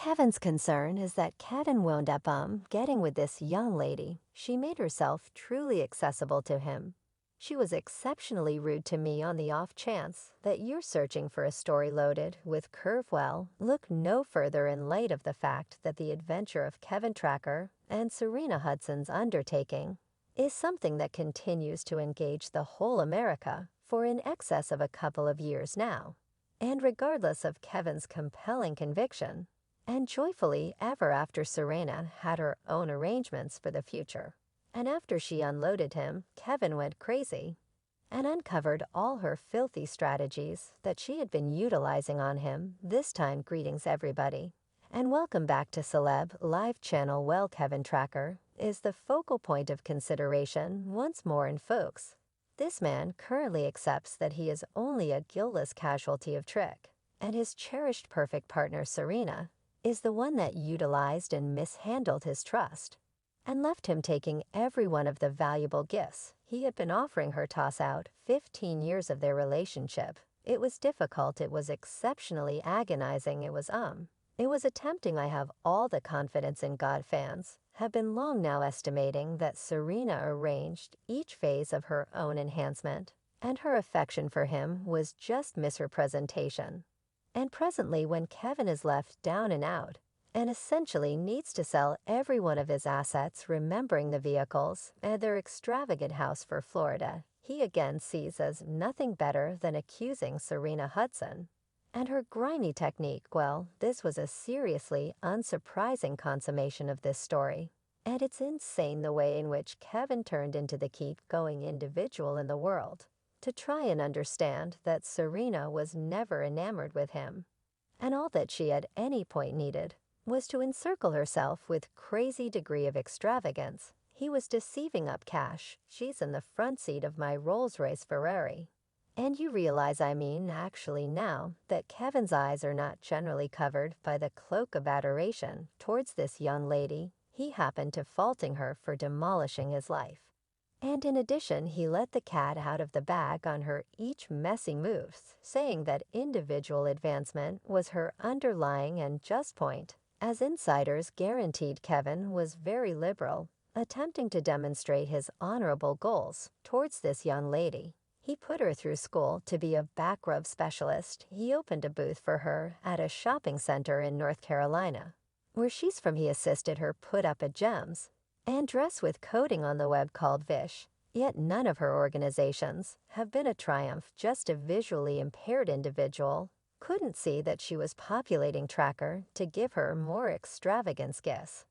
Kevin's concern is that Kevin wound up getting with this young lady. She made herself truly accessible to him. She was exceptionally rude to me on the off chance that you're searching for a story loaded with curve. Well, look no further in light of the fact that the adventure of Kevin Tracker and Sharina Hudson's undertaking is something that continues to engage the whole America for in excess of a couple of years now. And regardless of Kevin's compelling conviction, and joyfully ever after Serena had her own arrangements for the future. And after she unloaded him, Kevin went crazy and uncovered all her filthy strategies that she had been utilizing on him. This time, greetings everybody, and welcome back to Celeb Live Channel. Well, Kevin Tracker is the focal point of consideration once more, and folks, this man currently accepts that he is only a guiltless casualty of trick, and his cherished perfect partner Serena is the one that utilized and mishandled his trust and left him taking every one of the valuable gifts he had been offering her. Toss out 15 years of their relationship. It was difficult. It was exceptionally agonizing. It was attempting. I have all the confidence in God. Fans have been long now estimating that Serena arranged each phase of her own enhancement, and her affection for him was just misrepresentation. And presently, when Kevin is left down and out and essentially needs to sell every one of his assets, remembering the vehicles and their extravagant house for Florida, he again sees as nothing better than accusing Sharina Hudson and her grimy technique. Well, this was a seriously unsurprising consummation of this story. And it's insane the way in which Kevin turned into the keep-going individual in the world to try and understand that Serena was never enamored with him, and all that she at any point needed was to encircle herself with crazy degree of extravagance. He was deceiving up cash. She's in the front seat of my Rolls-Royce Ferrari. And you realize, actually now, that Kevin's eyes are not generally covered by the cloak of adoration towards this young lady. He happened to faulting her for demolishing his life. And in addition, he let the cat out of the bag on her each messy moves, saying that individual advancement was her underlying and just point. As insiders guaranteed, Kevin was very liberal, attempting to demonstrate his honorable goals towards this young lady. He put her through school to be a back rub specialist. He opened a booth for her at a shopping center in North Carolina, where she's from. He assisted her put up a gems and dress with coding on the web called Lavish. Yet none of her organizations have been a triumph. Just a visually impaired individual couldn't see that she was populating Tracker to give her more extravagant gifts.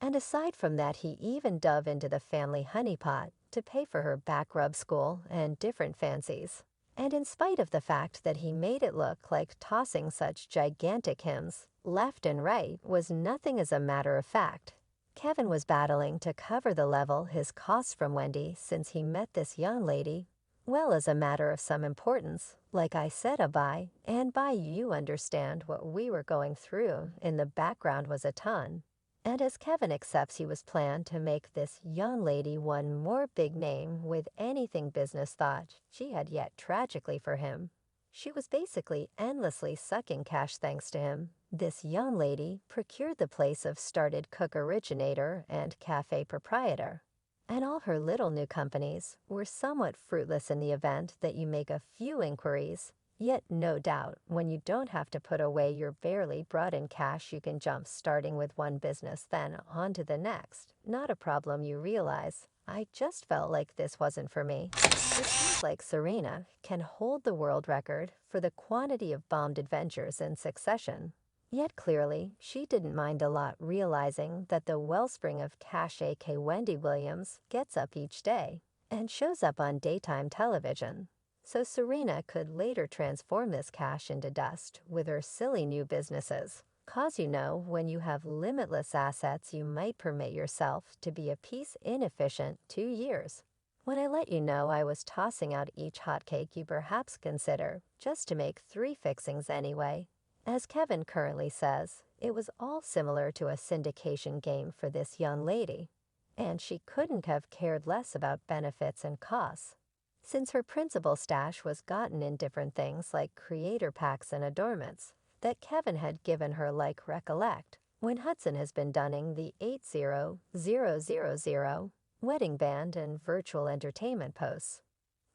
And aside from that, he even dove into the family honeypot to pay for her back rub school and different fancies. And in spite of the fact that he made it look like tossing such gigantic hymns left and right was nothing, as a matter of fact, Kevin was battling to cover the level his costs from Wendy since he met this young lady. Well, as a matter of some importance, like I said, and by you understand what we were going through in the background was a ton. And as Kevin accepts, he was planned to make this young lady one more big name with anything business thought she had yet. Tragically for him, she was basically endlessly sucking cash thanks to him. This young lady procured the place of started cook originator and cafe proprietor, and all her little new companies were somewhat fruitless in the event that you make a few inquiries. Yet no doubt, when you don't have to put away your barely brought-in cash, you can jump starting with one business, then on to the next. Not a problem, you realize. I just felt like this wasn't for me. It seems like Serena can hold the world record for the quantity of bombed adventures in succession. Yet clearly, she didn't mind a lot, realizing that the wellspring of cash, aka Wendy Williams, gets up each day and shows up on daytime television. So Serena could later transform this cash into dust with her silly new businesses. 'Cause when you have limitless assets, you might permit yourself to be a piece inefficient 2 years. When I let you know I was tossing out each hotcake, you perhaps consider just to make 3 fixings anyway. As Kevin currently says, it was all similar to a syndication game for this young lady, and she couldn't have cared less about benefits and costs, since her principal stash was gotten in different things like creator packs and adornments that Kevin had given her like recollect when Hudson has been donning the 80000 wedding band and virtual entertainment posts.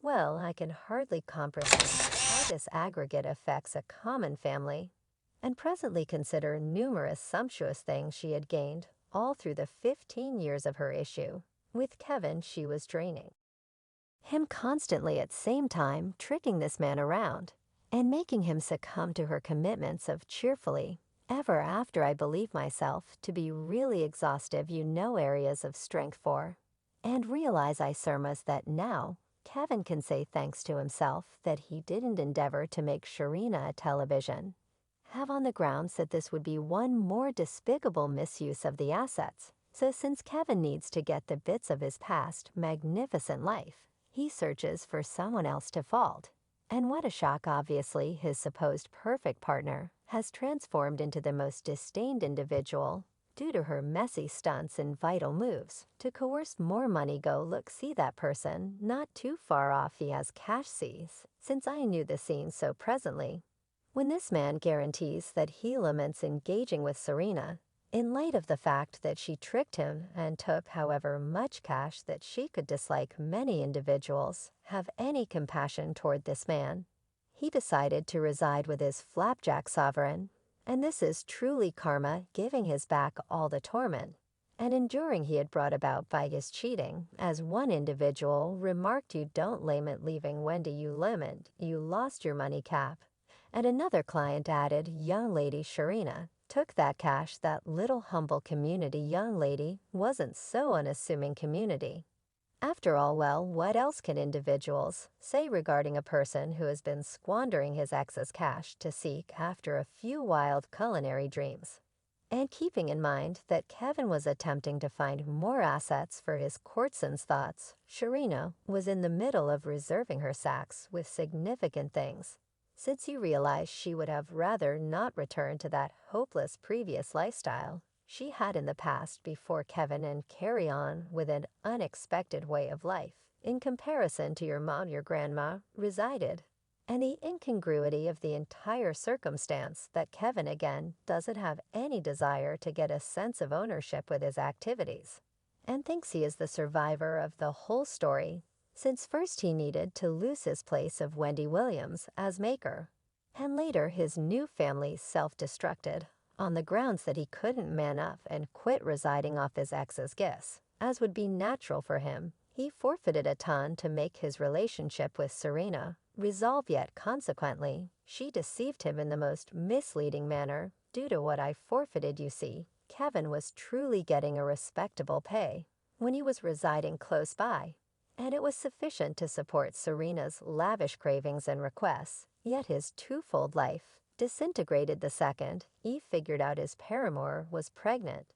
Well, I can hardly comprehend how this aggregate affects a common family, and presently consider numerous sumptuous things she had gained all through the 15 years of her issue. With Kevin she was draining him constantly, at same time tricking this man around and making him succumb to her commitments of cheerfully ever after. I believe myself to be really exhaustive areas of strength for, and realize I surmise that now Kevin can say thanks to himself that he didn't endeavor to make Sharina a television, have on the grounds that this would be one more despicable misuse of the assets. So since Kevin needs to get the bits of his past magnificent life, he searches for someone else to fault. And what a shock, obviously his supposed perfect partner has transformed into the most disdained individual due to her messy stunts and vital moves to coerce more money. Go look, see that person not too far off, he has cash sees, since I knew the scene so presently. When this man guarantees that he laments engaging with Sharina, in light of the fact that she tricked him and took however much cash that she could dislike many individuals have any compassion toward this man, he decided to reside with his flapjack sovereign, and this is truly karma giving his back all the torment and enduring he had brought about by his cheating. As one individual remarked, "You don't lament leaving Wendy, you lament you lost your money cap." And another client added, "Young lady Sharina took that cash, that little humble community young lady wasn't so unassuming community." After all, well, what else can individuals say regarding a person who has been squandering his excess cash to seek after a few wild culinary dreams? And keeping in mind that Kevin was attempting to find more assets for his courtesan's thoughts, Sharina was in the middle of reserving her sacks with significant things, since he realized she would have rather not return to that hopeless previous lifestyle she had in the past before Kevin and carry on with an unexpected way of life in comparison to your mom, your grandma, resided. And the incongruity of the entire circumstance that Kevin again doesn't have any desire to get a sense of ownership with his activities, and thinks he is the survivor of the whole story, since first he needed to lose his place of Wendy Williams as maker, and later his new family self-destructed on the grounds that he couldn't man up and quit residing off his ex's gifts, as would be natural for him. He forfeited a ton to make his relationship with Sharina resolve, yet consequently, she deceived him in the most misleading manner. Due to what I forfeited, you see, Kevin was truly getting a respectable pay when he was residing close by, and it was sufficient to support Sharina's lavish cravings and requests, yet his twofold life disintegrated the second he figured out his paramour was pregnant.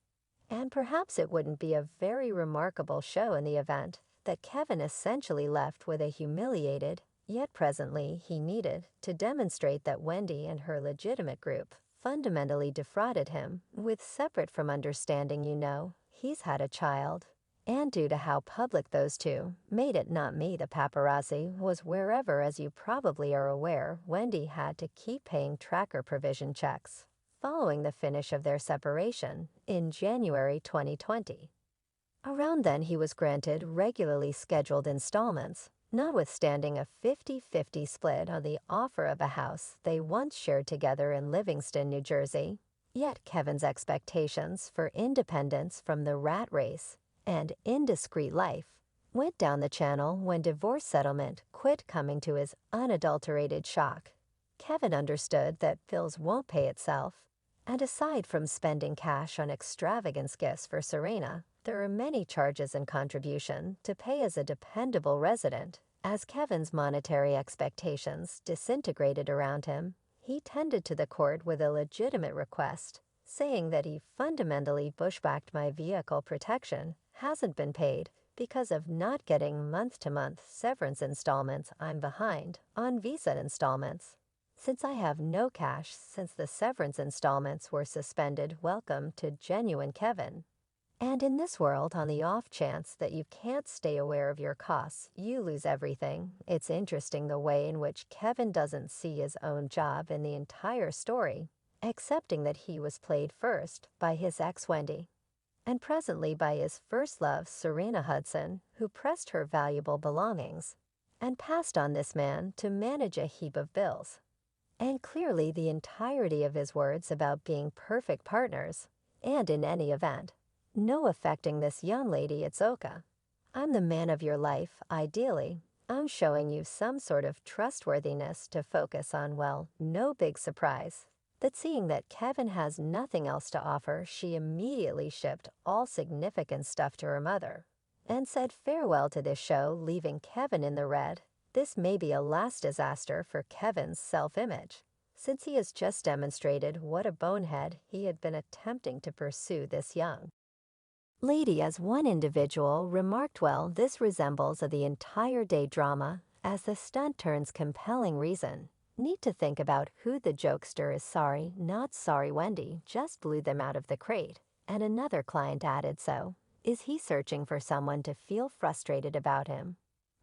And perhaps it wouldn't be a very remarkable show in the event that Kevin essentially left with a humiliated, yet presently he needed to demonstrate that Wendy and her legitimate group fundamentally defrauded him, with separate from understanding, he's had a child. And due to how public those two made it, not me, the paparazzi, was wherever, as you probably are aware, Wendy had to keep paying tracker provision checks following the finish of their separation in January 2020. Around then he was granted regularly scheduled installments, notwithstanding a 50-50 split on the offer of a house they once shared together in Livingston, New Jersey. Yet Kevin's expectations for independence from the rat race and indiscreet life went down the channel when divorce settlement quit coming to his unadulterated shock. Kevin understood that bills won't pay itself, and aside from spending cash on extravagance gifts for Sharina, there are many charges and contribution to pay as a dependable resident. As Kevin's monetary expectations disintegrated around him, he tended to the court with a legitimate request, saying that he fundamentally bushwhacked my vehicle protection hasn't been paid because of not getting month-to-month severance installments. I'm behind on visa installments, since I have no cash since the severance installments were suspended. Welcome to genuine Kevin. And in this world, on the off chance that you can't stay aware of your costs, you lose everything. It's interesting the way in which Kevin doesn't see his own job in the entire story, accepting that he was played first by his ex Wendy, and presently by his first love Sharina Hudson, who pressed her valuable belongings, and passed on this man to manage a heap of bills. And clearly the entirety of his words about being perfect partners, and in any event, no affecting this young lady it's Oka. I'm the man of your life, ideally. I'm showing you some sort of trustworthiness to focus on, well, no big surprise that seeing that Kevin has nothing else to offer, she immediately shipped all significant stuff to her mother and said farewell to this show, leaving Kevin in the red. This may be a last disaster for Kevin's self-image, since he has just demonstrated what a bonehead he had been attempting to pursue this young lady. As one individual remarked, well, this resembles the entire day drama, as the stunt turns compelling reason. Need to think about who the jokester is. Sorry, not sorry, Wendy just blew them out of the crate. And another client added, so, is he searching for someone to feel frustrated about him?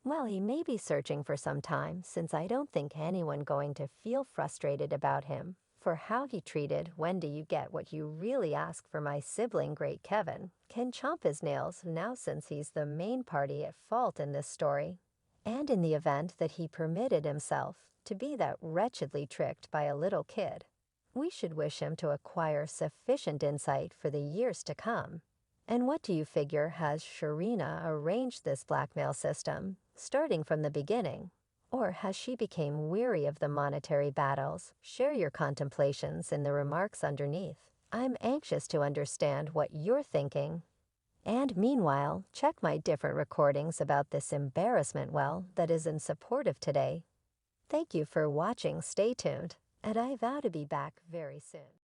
Well, he may be searching for some time, since I don't think anyone going to feel frustrated about him for how he treated Wendy. You get what you really ask for my sibling. Great Kevin can chomp his nails now, since he's the main party at fault in this story. And in the event that he permitted himself to be that wretchedly tricked by a little kid, we should wish him to acquire sufficient insight for the years to come. And what do you figure? Has Sharina arranged this blackmail system, starting from the beginning? Or has she become weary of the monetary battles? Share your contemplations in the remarks underneath. I'm anxious to understand what you're thinking. And meanwhile, check my different recordings about this embarrassment, well, that is in support of today. Thank you for watching. Stay tuned, and I vow to be back very soon.